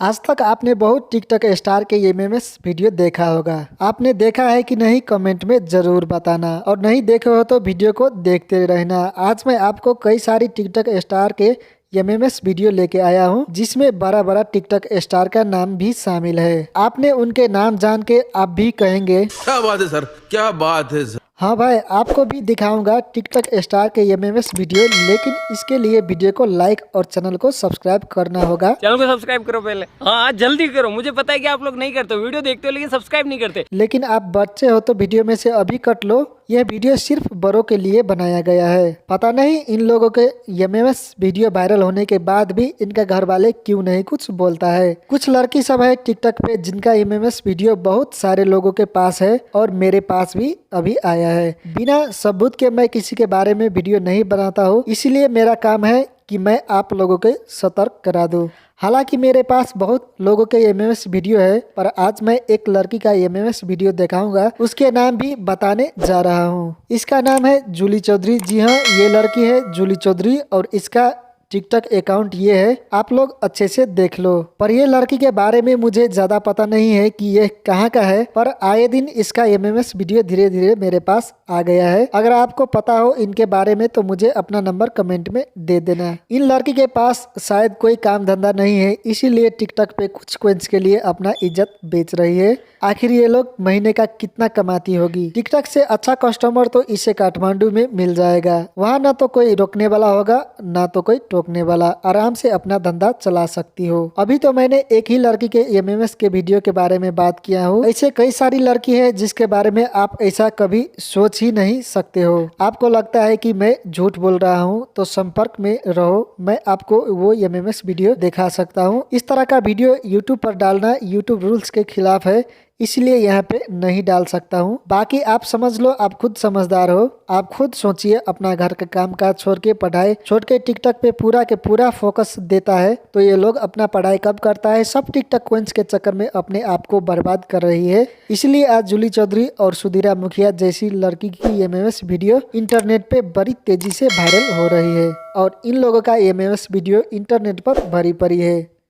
आज तक आपने बहुत टिकटॉक स्टार के एमएमएस वीडियो देखा होगा। आपने देखा है कि नहीं, कमेंट में जरूर बताना, और नहीं देखे हो तो वीडियो को देखते रहना। आज मैं आपको कई सारी टिकटॉक स्टार के एमएमएस वीडियो लेके आया हूँ, जिसमें बड़ा बड़ा टिकटॉक स्टार का नाम भी शामिल है। आपने उनके नाम जान के आप भी कहेंगे क्या बात है सर, क्या बात है सर। हाँ भाई, आपको भी दिखाऊंगा टिकटॉक स्टार के एमएमएस वीडियो, लेकिन इसके लिए वीडियो को लाइक और चैनल को सब्सक्राइब करना होगा। चैनल को सब्सक्राइब करो पहले। हाँ जल्दी करो, मुझे पता है कि आप लोग नहीं करते हो, वीडियो देखते हो लेकिन सब्सक्राइब नहीं करते। लेकिन आप बच्चे हो तो वीडियो में से अभी कट लो। यह वीडियो सिर्फ बड़ों के लिए बनाया गया है। पता नहीं इन लोगों के एमएमएस वीडियो वायरल होने के बाद भी इनका घर वाले क्यों नहीं कुछ बोलता है। कुछ लड़की सब है टिकटॉक पे जिनका एमएमएस वीडियो बहुत सारे लोगों के पास है, और मेरे पास भी अभी आया है। बिना सबूत के मैं किसी के बारे में वीडियो नहीं बनाता हूँ, इसलिए मेरा काम है कि मैं आप लोगों के सतर्क करा दूं। हालांकि मेरे पास बहुत लोगों के एमएमएस वीडियो है, पर आज मैं एक लड़की का एमएमएस वीडियो दिखाऊंगा। उसके नाम भी बताने जा रहा हूं। इसका नाम है जूली चौधरी। जी हाँ, ये लड़की है जूली चौधरी, और इसका टिकटॉक अकाउंट ये है। आप लोग अच्छे से देख लो। पर ये लड़की के बारे में मुझे ज्यादा पता नहीं है कि ये कहाँ का है, पर आए दिन इसका एमएमएस वीडियो धीरे धीरे मेरे पास आ गया है। अगर आपको पता हो इनके बारे में तो मुझे अपना नंबर कमेंट में दे देना। इन लड़की के पास शायद कोई काम धंधा नहीं है, इसीलिए टिकटॉक पे कुछ कोइंस के लिए अपना इज्जत बेच रही है। आखिर ये लोग महीने का कितना कमाती होगी। टिकटॉक से अच्छा कस्टमर तो इसे काठमांडू में मिल जाएगा। वहाँ ना तो कोई रोकने वाला होगा, ना तो कोई टोकने वाला। आराम से अपना धंधा चला सकती हो। अभी तो मैंने एक ही लड़की के एमएमएस के वीडियो के बारे में बात किया हूँ। ऐसे कई सारी लड़की है जिसके बारे में आप ऐसा कभी सोच ही नहीं सकते हो। आपको लगता है कि मैं झूठ बोल रहा हूँ, तो संपर्क में रहो, मैं आपको वो एमएमएस वीडियो दिखा सकता हूँ। इस तरह का वीडियो यूट्यूब पर डालना यूट्यूब रूल्स के खिलाफ है, इसलिए यहाँ पे नहीं डाल सकता हूँ। बाकी आप समझ लो, आप खुद समझदार हो। आप खुद सोचिए, अपना घर का काम काज छोड़ के, पढ़ाई छोड़ के टिकटॉक पे पूरा के पूरा फोकस देता है, तो ये लोग अपना पढ़ाई कब करता है। सब टिकटॉक कोइंस के चक्कर में अपने आप को बर्बाद कर रही है। इसलिए आज जूली चौधरी और सुधीरा मुखिया जैसी लड़की की एमएमएस वीडियो इंटरनेट पे बड़ी तेजी से वायरल हो रही है, और इन लोगों का एमएमएस वीडियो इंटरनेट पर भरी पड़ी है।